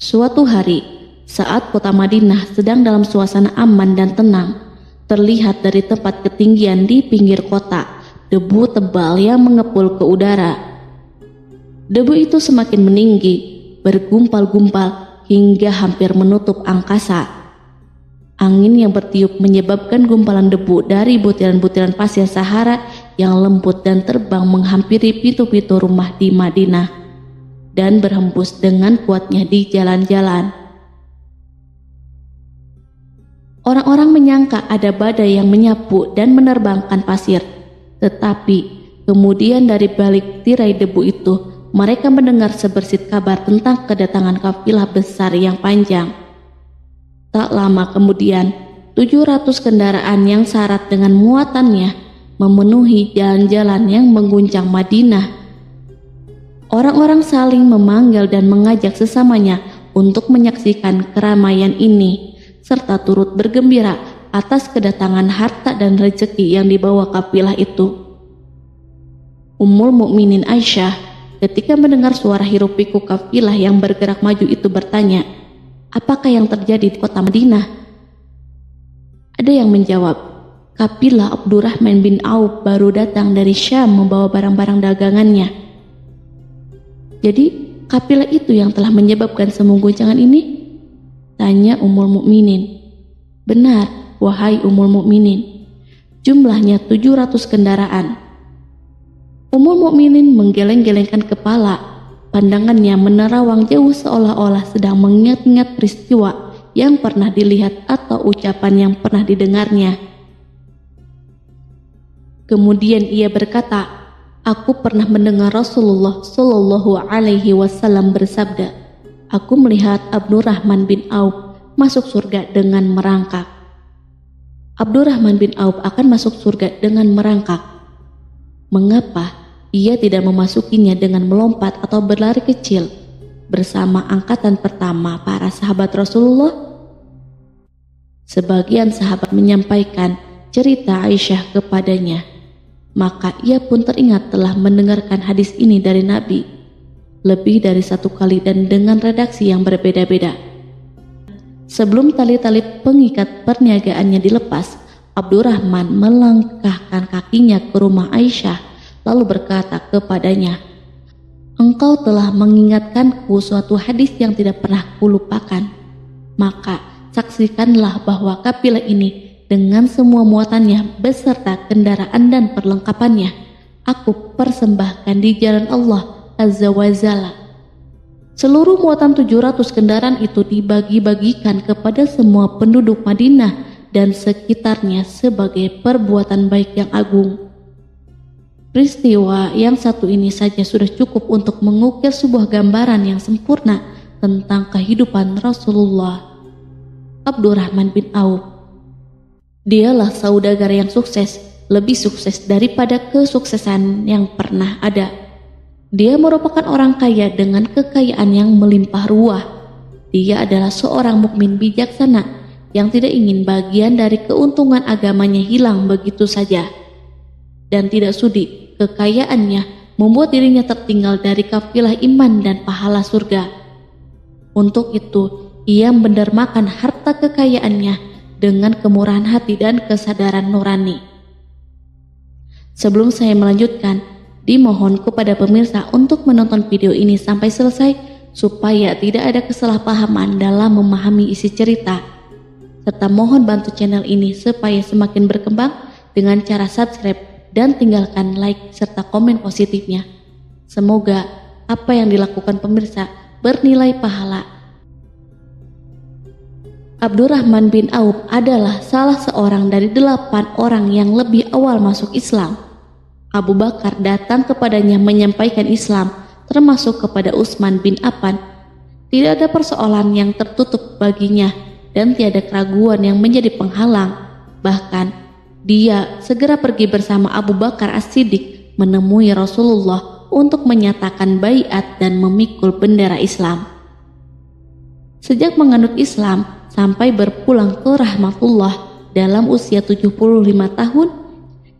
Suatu hari, saat kota Madinah sedang dalam suasana aman dan tenang, terlihat dari tempat ketinggian di pinggir kota debu tebal yang mengepul ke udara. Debu itu semakin meninggi, bergumpal-gumpal hingga hampir menutup angkasa. Angin yang bertiup menyebabkan gumpalan debu dari butiran-butiran pasir Sahara yang lembut dan terbang menghampiri pintu-pintu rumah di Madinah dan berhembus dengan kuatnya di jalan-jalan. Orang-orang menyangka ada badai yang menyapu dan menerbangkan pasir, tetapi kemudian dari balik tirai debu itu mereka mendengar sebersit kabar tentang kedatangan kafilah besar yang panjang. Tak lama kemudian, 700 kendaraan yang syarat dengan muatannya memenuhi jalan-jalan yang mengguncang Madinah. Orang-orang saling memanggil dan mengajak sesamanya untuk menyaksikan keramaian ini, serta turut bergembira atas kedatangan harta dan rezeki yang dibawa kafilah itu. Ummul Mukminin Aisyah ketika mendengar suara hiruk-pikuk kafilah yang bergerak maju itu bertanya, "Apakah yang terjadi di kota Madinah?" Ada yang menjawab, "Kafilah Abdurrahman bin Auf baru datang dari Syam membawa barang-barang dagangannya." "Jadi, kafilah itu yang telah menyebabkan semua guncangan ini?" tanya Ummul Mukminin. "Benar, wahai Ummul Mukminin. Jumlahnya 700 kendaraan." Ummul Mukminin menggeleng-gelengkan kepala. Pandangannya menerawang jauh seolah-olah sedang mengingat-ingat peristiwa yang pernah dilihat atau ucapan yang pernah didengarnya. Kemudian ia berkata, "Aku pernah mendengar Rasulullah Shallallahu Alaihi Wasallam bersabda, aku melihat Abdurrahman bin Auf masuk surga dengan merangkak." Abdurrahman bin Auf akan masuk surga dengan merangkak. Mengapa ia tidak memasukinya dengan melompat atau berlari kecil bersama angkatan pertama para sahabat Rasulullah? Sebagian sahabat menyampaikan cerita Aisyah kepadanya, maka ia pun teringat telah mendengarkan hadis ini dari Nabi lebih dari satu kali dan dengan redaksi yang berbeda-beda. Sebelum tali-tali pengikat perniagaannya dilepas, Abdurrahman melangkahkan kakinya ke rumah Aisyah lalu berkata kepadanya, "Engkau telah mengingatkanku suatu hadis yang tidak pernah kulupakan. Maka saksikanlah bahwa kafilah ini dengan semua muatannya beserta kendaraan dan perlengkapannya aku persembahkan di jalan Allah Azza wa Jalla." Seluruh muatan 700 kendaraan itu dibagi-bagikan kepada semua penduduk Madinah dan sekitarnya sebagai perbuatan baik yang agung. Peristiwa yang satu ini saja sudah cukup untuk mengukir sebuah gambaran yang sempurna tentang kehidupan Rasulullah. Abdurrahman bin Auf, dialah saudagar yang sukses, lebih sukses daripada kesuksesan yang pernah ada. Dia merupakan orang kaya dengan kekayaan yang melimpah ruah. Dia adalah seorang mukmin bijaksana yang tidak ingin bagian dari keuntungan agamanya hilang begitu saja, dan tidak sudi kekayaannya membuat dirinya tertinggal dari kafilah iman dan pahala surga. Untuk itu, ia mendermakan harta kekayaannya dengan kemurahan hati dan kesadaran nurani. Sebelum saya melanjutkan, dimohon kepada pemirsa untuk menonton video ini sampai selesai supaya tidak ada kesalahpahaman dalam memahami isi cerita, serta mohon bantu channel ini supaya semakin berkembang dengan cara subscribe dan tinggalkan like serta komen positifnya. Semoga apa yang dilakukan pemirsa bernilai pahala. Abdurrahman bin Auf adalah salah seorang dari 8 orang yang lebih awal masuk Islam. Abu Bakar datang kepadanya menyampaikan Islam, termasuk kepada Utsman bin Affan. Tidak ada persoalan yang tertutup baginya dan tiada keraguan yang menjadi penghalang. Bahkan dia segera pergi bersama Abu Bakar As-Siddiq menemui Rasulullah untuk menyatakan baiat dan memikul bendera Islam. Sejak menganut Islam sampai berpulang ke rahmatullah dalam usia 75 tahun,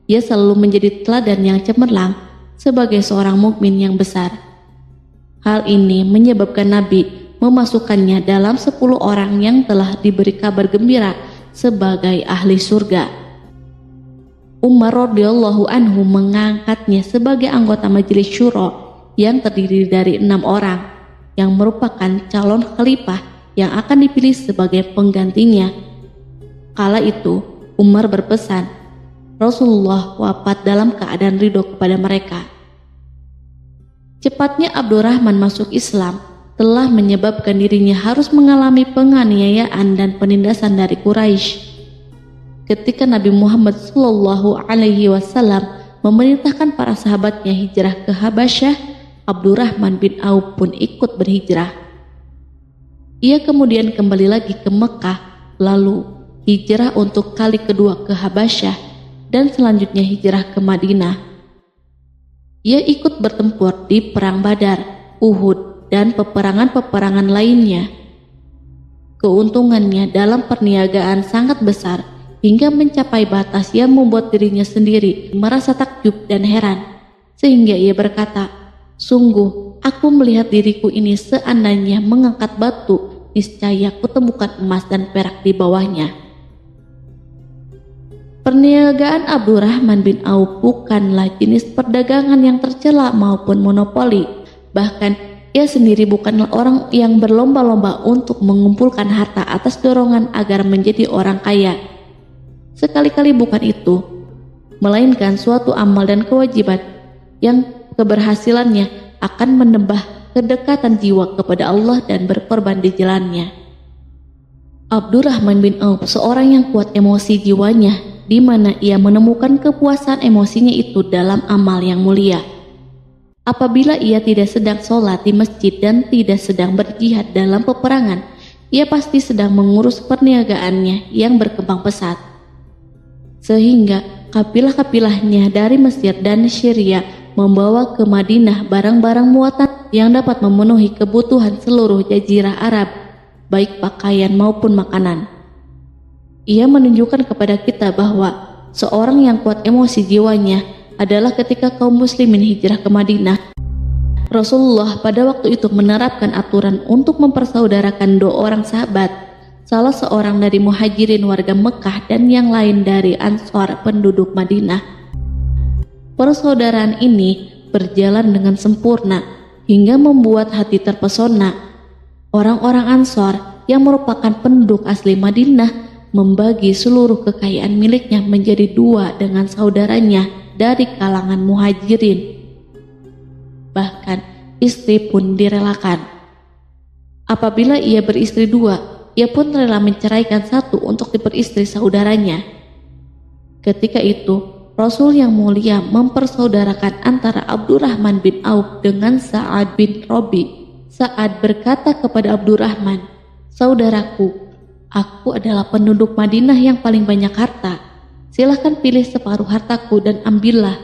ia selalu menjadi teladan yang cemerlang sebagai seorang mukmin yang besar. Hal ini menyebabkan Nabi memasukkannya dalam 10 orang yang telah diberi kabar gembira sebagai ahli surga. Umar radhiyallahu anhu mengangkatnya sebagai anggota majelis syuro yang terdiri dari 6 orang yang merupakan calon khalifah yang akan dipilih sebagai penggantinya. Kala itu Umar berpesan, Rasulullah wafat dalam keadaan ridho kepada mereka. Cepatnya Abdurrahman masuk Islam telah menyebabkan dirinya harus mengalami penganiayaan dan penindasan dari Quraisy. Ketika Nabi Muhammad SAW memerintahkan para sahabatnya hijrah ke Habasyah, Abdurrahman bin Auf pun ikut berhijrah. Ia kemudian kembali lagi ke Mekah, lalu hijrah untuk kali kedua ke Habasyah, dan selanjutnya hijrah ke Madinah. Ia ikut bertempur di Perang Badar, Uhud, dan peperangan-peperangan lainnya. Keuntungannya dalam perniagaan sangat besar hingga mencapai batas yang membuat dirinya sendiri merasa takjub dan heran, sehingga ia berkata, "Sungguh, aku melihat diriku ini seandainya mengangkat batu, niscaya kutemukan emas dan perak di bawahnya." Perniagaan Abdurrahman bin Auf bukanlah jenis perdagangan yang tercela maupun monopoli. Bahkan ia sendiri bukanlah orang yang berlomba-lomba untuk mengumpulkan harta atas dorongan agar menjadi orang kaya. Sekali-kali bukan itu, melainkan suatu amal dan kewajiban yang keberhasilannya akan menambah kedekatan jiwa kepada Allah dan berkorban di jalannya. Abdurrahman bin Auf seorang yang kuat emosi jiwanya, di mana ia menemukan kepuasan emosinya itu dalam amal yang mulia. Apabila ia tidak sedang sholat di masjid dan tidak sedang berjihad dalam peperangan, ia pasti sedang mengurus perniagaannya yang berkembang pesat. Sehingga kapilah-kapilahnya dari Mesir dan Syria membawa ke Madinah barang-barang muatan yang dapat memenuhi kebutuhan seluruh jazirah Arab, baik pakaian maupun makanan. Ia menunjukkan kepada kita bahwa seorang yang kuat emosi jiwanya adalah ketika kaum muslimin hijrah ke Madinah. Rasulullah pada waktu itu menerapkan aturan untuk mempersaudarakan 2 orang sahabat, salah seorang dari muhajirin warga Mekah dan yang lain dari Ansor penduduk Madinah. Persaudaraan ini berjalan dengan sempurna hingga membuat hati terpesona. Orang-orang Ansor yang merupakan penduduk asli Madinah membagi seluruh kekayaan miliknya menjadi 2 dengan saudaranya dari kalangan muhajirin. Bahkan istri pun direlakan. Apabila ia beristri 2, ia pun rela menceraikan 1 untuk diperistri saudaranya. Ketika itu, Rasul yang mulia mempersaudarakan antara Abdurrahman bin Auf dengan Sa'ad bin Rabi. Sa'ad berkata kepada Abdurrahman, "Saudaraku, aku adalah penduduk Madinah yang paling banyak harta. Silahkan pilih separuh hartaku dan ambillah.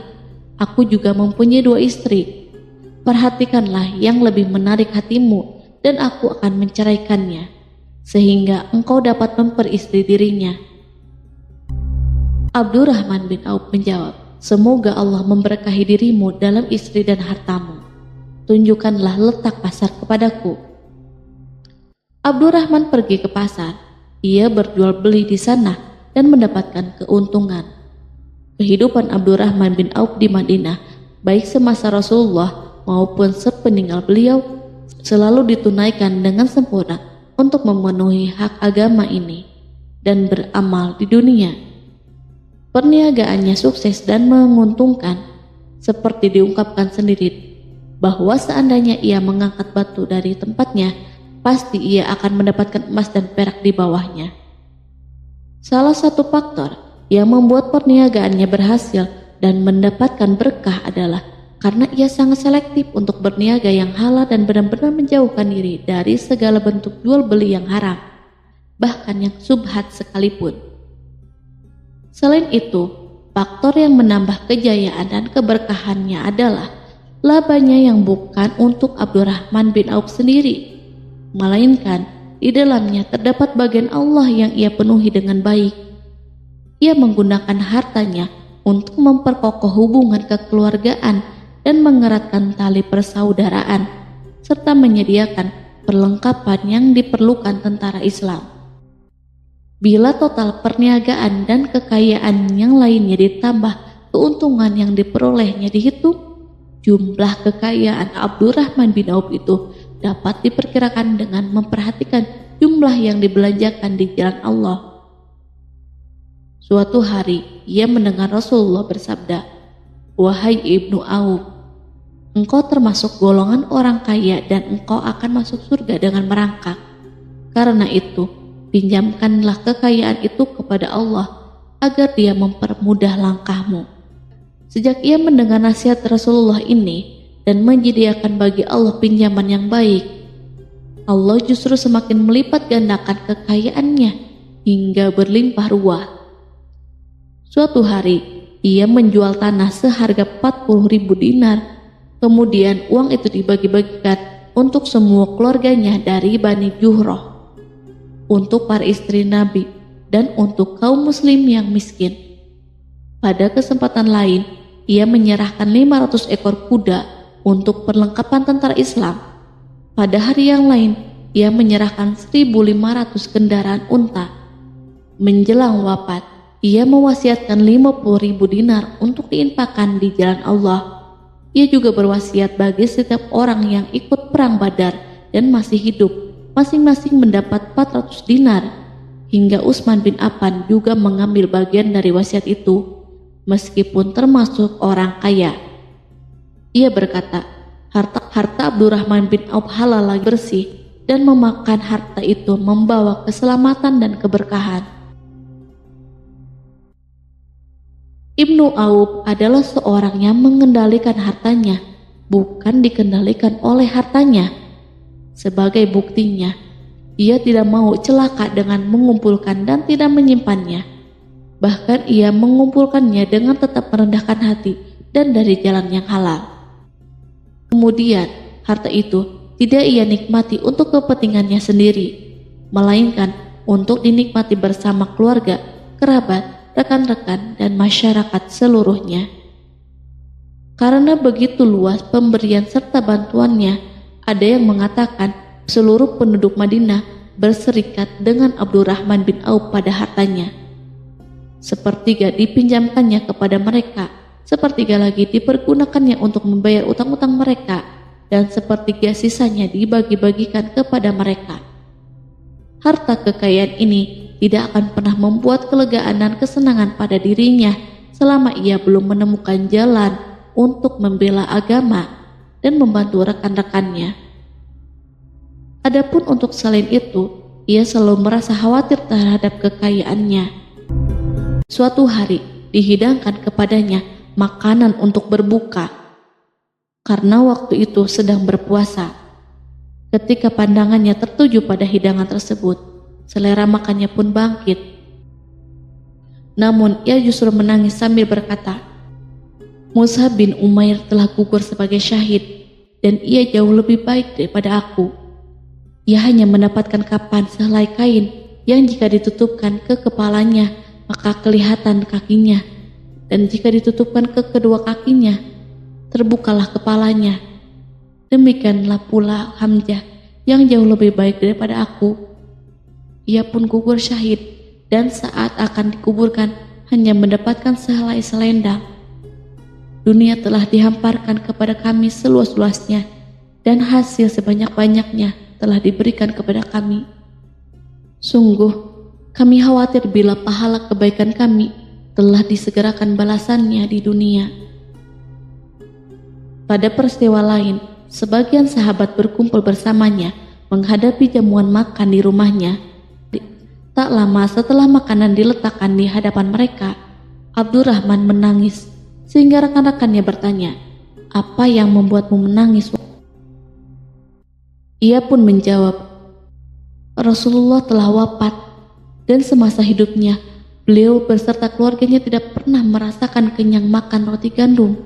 Aku juga mempunyai 2 istri. Perhatikanlah yang lebih menarik hatimu dan aku akan menceraikannya, sehingga engkau dapat memperistri dirinya." Abdurrahman bin Auf menjawab, "Semoga Allah memberkahi dirimu dalam istri dan hartamu. Tunjukkanlah letak pasar kepadaku." Abdurrahman pergi ke pasar. Ia berjual beli di sana dan mendapatkan keuntungan. Kehidupan Abdurrahman bin Auf di Madinah, baik semasa Rasulullah maupun sepeninggal beliau, selalu ditunaikan dengan sempurna untuk memenuhi hak agama ini dan beramal di dunia. Perniagaannya sukses dan menguntungkan, seperti diungkapkan sendiri bahwa seandainya ia mengangkat batu dari tempatnya, pasti ia akan mendapatkan emas dan perak di bawahnya. Salah satu faktor yang membuat perniagaannya berhasil dan mendapatkan berkah adalah karena ia sangat selektif untuk berniaga yang halal dan benar-benar menjauhkan diri dari segala bentuk jual beli yang haram, bahkan yang subhat sekalipun. Selain itu, faktor yang menambah kejayaan dan keberkahannya adalah labanya yang bukan untuk Abdurrahman bin Auf sendiri, melainkan di dalamnya terdapat bagian Allah yang ia penuhi dengan baik. Ia menggunakan hartanya untuk memperkokoh hubungan kekeluargaan dan mengeratkan tali persaudaraan, serta menyediakan perlengkapan yang diperlukan tentara Islam. Bila total perniagaan dan kekayaan yang lainnya ditambah keuntungan yang diperolehnya dihitung, jumlah kekayaan Abdurrahman bin Auf itu dapat diperkirakan dengan memperhatikan jumlah yang dibelanjakan di jalan Allah. Suatu hari ia mendengar Rasulullah bersabda, "Wahai Ibnu Auf, engkau termasuk golongan orang kaya dan engkau akan masuk surga dengan merangkak. Karena itu, pinjamkanlah kekayaan itu kepada Allah agar Dia mempermudah langkahmu." Sejak ia mendengar nasihat Rasulullah ini dan menyediakan bagi Allah pinjaman yang baik, Allah justru semakin melipat gandakan kekayaannya hingga berlimpah ruah. Suatu hari, ia menjual tanah seharga 40.000 dinar. Kemudian uang itu dibagi-bagikan untuk semua keluarganya dari Bani Juhroh, untuk para istri Nabi, dan untuk kaum muslim yang miskin. Pada kesempatan lain, ia menyerahkan 500 ekor kuda untuk perlengkapan tentara Islam. Pada hari yang lain, ia menyerahkan 1.500 kendaraan unta. Menjelang wafat, ia mewasiatkan 50.000 dinar untuk diinfakkan di jalan Allah. Ia juga berwasiat bagi setiap orang yang ikut perang Badar dan masih hidup, masing-masing mendapat 400 dinar. Hingga Utsman bin Affan juga mengambil bagian dari wasiat itu, meskipun termasuk orang kaya. Ia berkata, harta Abdurrahman bin Auf halal lagi bersih, dan memakan harta itu membawa keselamatan dan keberkahan. Ibnu Auf adalah seorang yang mengendalikan hartanya, bukan dikendalikan oleh hartanya. Sebagai buktinya, ia tidak mau celaka dengan mengumpulkan dan tidak menyimpannya. Bahkan ia mengumpulkannya dengan tetap merendahkan hati dan dari jalan yang halal. Kemudian, harta itu tidak ia nikmati untuk kepentingannya sendiri, melainkan untuk dinikmati bersama keluarga, kerabat, rekan-rekan, dan masyarakat seluruhnya. Karena begitu luas pemberian serta bantuannya, ada yang mengatakan seluruh penduduk Madinah berserikat dengan Abdurrahman bin Auf pada hartanya. Sepertiga dipinjamkannya kepada mereka, sepertiga lagi dipergunakannya untuk membayar utang-utang mereka, dan sepertiga sisanya dibagi-bagikan kepada mereka. Harta kekayaan ini tidak akan pernah membuat kelegaan dan kesenangan pada dirinya selama ia belum menemukan jalan untuk membela agama dan membantu rekan-rekannya. Adapun untuk selain itu, ia selalu merasa khawatir terhadap kekayaannya. Suatu hari dihidangkan kepadanya makanan untuk berbuka, karena waktu itu sedang berpuasa. Ketika pandangannya tertuju pada hidangan tersebut, selera makannya pun bangkit. Namun ia justru menangis sambil berkata, "Mus'ab bin Umair telah gugur sebagai syahid, dan ia jauh lebih baik daripada aku. Ia hanya mendapatkan kapan sehelai kain yang jika ditutupkan ke kepalanya maka kelihatan kakinya, dan jika ditutupkan ke kedua kakinya terbukalah kepalanya. Demikianlah pula Hamzah yang jauh lebih baik daripada aku. Ia pun gugur syahid, dan saat akan dikuburkan hanya mendapatkan sehelai selendang. Dunia telah dihamparkan kepada kami seluas-luasnya, dan hasil sebanyak-banyaknya telah diberikan kepada kami. Sungguh, kami khawatir bila pahala kebaikan kami telah disegerakan balasannya di dunia." Pada peristiwa lain, sebagian sahabat berkumpul bersamanya menghadapi jamuan makan di rumahnya. Tak lama setelah makanan diletakkan di hadapan mereka, Abdurrahman menangis, sehingga rekan-rekannya bertanya, "Apa yang membuatmu menangis?" Ia pun menjawab, "Rasulullah telah wafat, dan semasa hidupnya beliau beserta keluarganya tidak pernah merasakan kenyang makan roti gandum.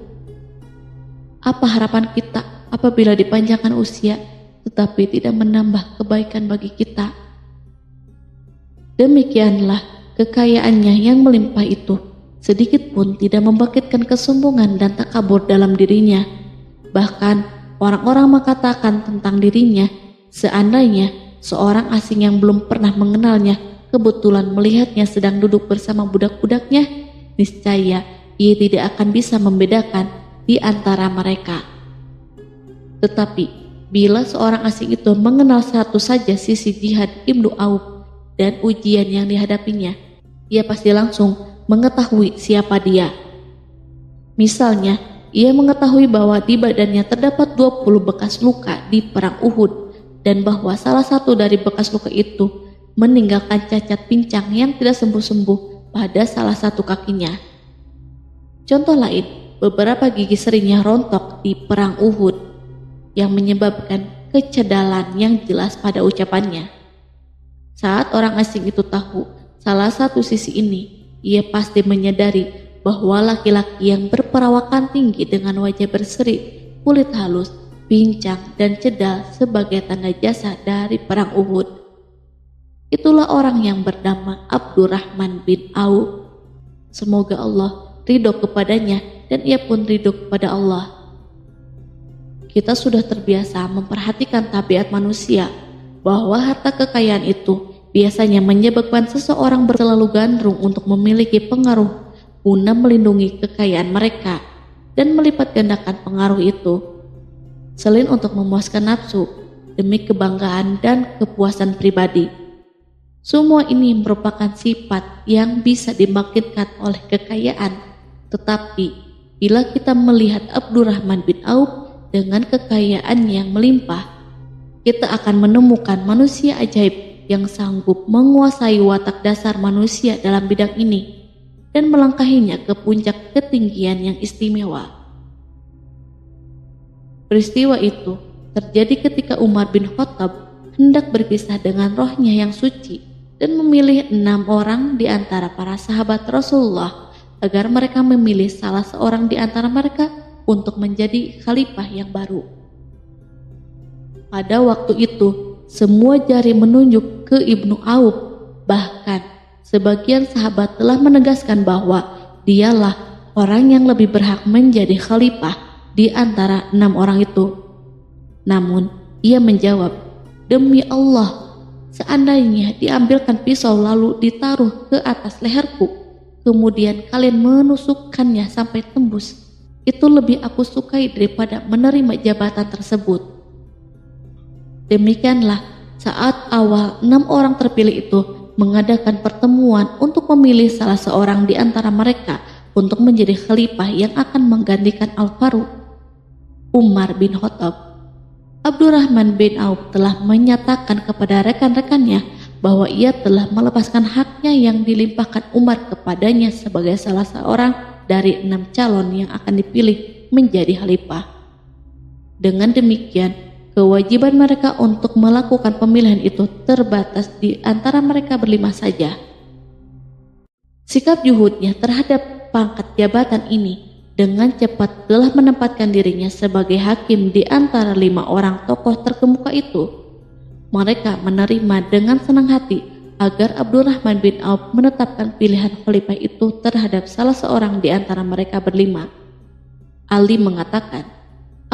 Apa harapan kita apabila dipanjangkan usia tetapi tidak menambah kebaikan bagi kita?" Demikianlah kekayaannya yang melimpah itu sedikit pun tidak membangkitkan kesombongan dan takabur dalam dirinya. Bahkan orang-orang mengatakan tentang dirinya, Seandainya seorang asing yang belum pernah mengenalnya kebetulan melihatnya sedang duduk bersama budak-budaknya, niscaya ia tidak akan bisa membedakan di antara mereka. Tetapi bila seorang asing itu mengenal satu saja sisi jihad Ibnu Auf dan ujian yang dihadapinya, ia pasti langsung mengetahui siapa dia. Misalnya, ia mengetahui bahwa di badannya terdapat 20 bekas luka di perang Uhud dan bahwa salah satu dari bekas luka itu meninggalkan cacat pincang yang tidak sembuh-sembuh pada salah satu kakinya. Contoh lain, beberapa gigi serinya rontok di perang Uhud yang menyebabkan kecedalan yang jelas pada ucapannya. Saat orang asing itu tahu salah satu sisi ini, ia pasti menyadari bahwa laki-laki yang berperawakan tinggi dengan wajah berseri, kulit halus, pincang, dan cedal sebagai tanda jasa dari perang Uhud. Itulah orang yang bernama Abdurrahman bin Auf. Semoga Allah ridho kepadanya dan ia pun ridho kepada Allah. Kita sudah terbiasa memperhatikan tabiat manusia bahwa harta kekayaan itu biasanya menyebabkan seseorang terlalu gandrung untuk memiliki pengaruh guna melindungi kekayaan mereka dan melipat gandakan pengaruh itu. Selain untuk memuaskan nafsu demi kebanggaan dan kepuasan pribadi, semua ini merupakan sifat yang bisa dibangkitkan oleh kekayaan. Tetapi bila kita melihat Abdurrahman bin Auf dengan kekayaan yang melimpah, kita akan menemukan manusia ajaib yang sanggup menguasai watak dasar manusia dalam bidang ini dan melangkahinya ke puncak ketinggian yang istimewa. Peristiwa itu terjadi ketika Umar bin Khattab hendak berpisah dengan rohnya yang suci dan memilih 6 orang di antara para sahabat Rasulullah agar mereka memilih salah seorang di antara mereka untuk menjadi khalifah yang baru. Pada waktu itu, semua jari menunjuk ke Ibnu Auf, bahkan sebagian sahabat telah menegaskan bahwa dialah orang yang lebih berhak menjadi khalifah di antara 6 orang itu. Namun, ia menjawab, "Demi Allah, seandainya diambilkan pisau lalu ditaruh ke atas leherku, kemudian kalian menusukkannya sampai tembus, itu lebih aku sukai daripada menerima jabatan tersebut." Demikianlah saat awal 6 orang terpilih itu mengadakan pertemuan untuk memilih salah seorang di antara mereka untuk menjadi khalifah yang akan menggantikan Al-Faruq, Umar bin Khattab. Abdurrahman bin Auf telah menyatakan kepada rekan-rekannya bahwa ia telah melepaskan haknya yang dilimpahkan Umar kepadanya sebagai salah seorang dari 6 calon yang akan dipilih menjadi khalifah. Dengan demikian, kewajiban mereka untuk melakukan pemilihan itu terbatas di antara mereka berlima saja. Sikap juhudnya terhadap pangkat jabatan ini dengan cepat telah menempatkan dirinya sebagai hakim di antara 5 orang tokoh terkemuka itu. Mereka menerima dengan senang hati agar Abdurrahman bin Auf menetapkan pilihan khalifah itu terhadap salah seorang di antara mereka berlima. Ali mengatakan,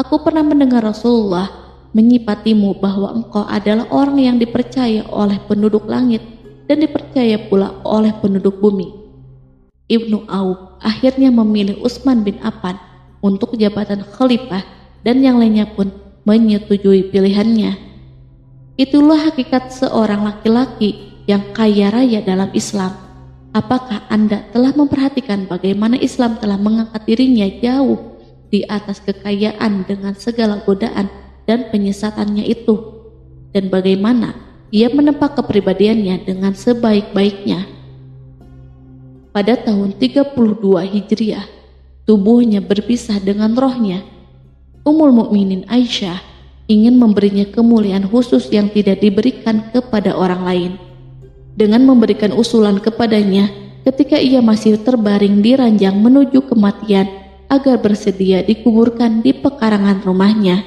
"Aku pernah mendengar Rasulullah menyipatimu bahwa engkau adalah orang yang dipercaya oleh penduduk langit dan dipercaya pula oleh penduduk bumi." Ibnu Auf akhirnya memilih Utsman bin Affan untuk jabatan khalifah dan yang lainnya pun menyetujui pilihannya. Itulah hakikat seorang laki-laki yang kaya raya dalam Islam. Apakah Anda telah memperhatikan bagaimana Islam telah mengangkat dirinya jauh di atas kekayaan dengan segala godaan dan penyesatannya itu, dan bagaimana ia menempa kepribadiannya dengan sebaik-baiknya? Pada tahun 32 Hijriah, tubuhnya berpisah dengan rohnya. Ummul Mukminin Aisyah ingin memberinya kemuliaan khusus yang tidak diberikan kepada orang lain, dengan memberikan usulan kepadanya ketika ia masih terbaring di ranjang menuju kematian agar bersedia dikuburkan di pekarangan rumahnya,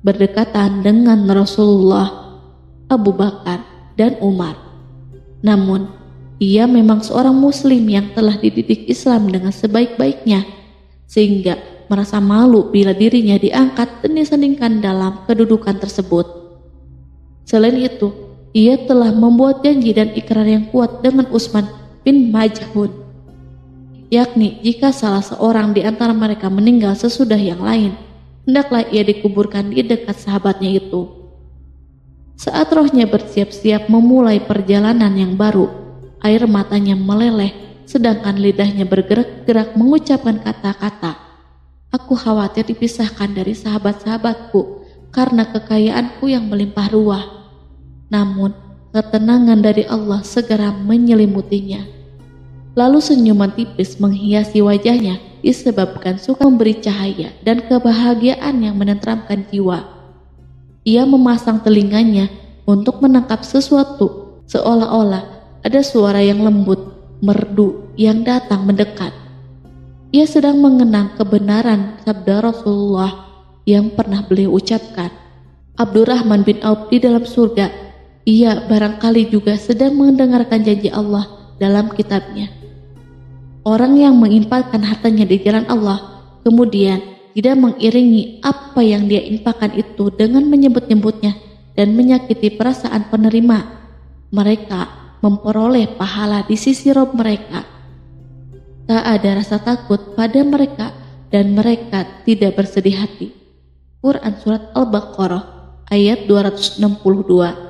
berdekatan dengan Rasulullah, Abu Bakar, dan Umar. Namun, ia memang seorang muslim yang telah dididik Islam dengan sebaik-baiknya, sehingga merasa malu bila dirinya diangkat dan disandingkan dalam kedudukan tersebut. Selain itu, ia telah membuat janji dan ikrar yang kuat dengan Utsman bin Maz'un, yakni jika salah seorang di antara mereka meninggal sesudah yang lain, hendaklah ia dikuburkan di dekat sahabatnya itu. Saat rohnya bersiap-siap memulai perjalanan yang baru, air matanya meleleh, sedangkan lidahnya bergerak-gerak mengucapkan kata-kata, "Aku khawatir dipisahkan dari sahabat-sahabatku karena kekayaanku yang melimpah ruah." Namun, ketenangan dari Allah segera menyelimutinya. Lalu senyuman tipis menghiasi wajahnya disebabkan suka memberi cahaya dan kebahagiaan yang menenteramkan jiwa. Ia memasang telinganya untuk menangkap sesuatu, seolah-olah ada suara yang lembut, merdu yang datang mendekat. Ia sedang mengenang kebenaran sabda Rasulullah yang pernah beliau ucapkan, "Abdurrahman bin Auf di dalam surga." Ia barangkali juga sedang mendengarkan janji Allah dalam kitabnya. Orang yang menginfakkan hartanya di jalan Allah, kemudian tidak mengiringi apa yang dia infakkan itu dengan menyebut-nyebutnya dan menyakiti perasaan penerima, mereka memperoleh pahala di sisi Rob mereka. Tak ada rasa takut pada mereka dan mereka tidak bersedih hati. Quran Surat Al-Baqarah ayat 262.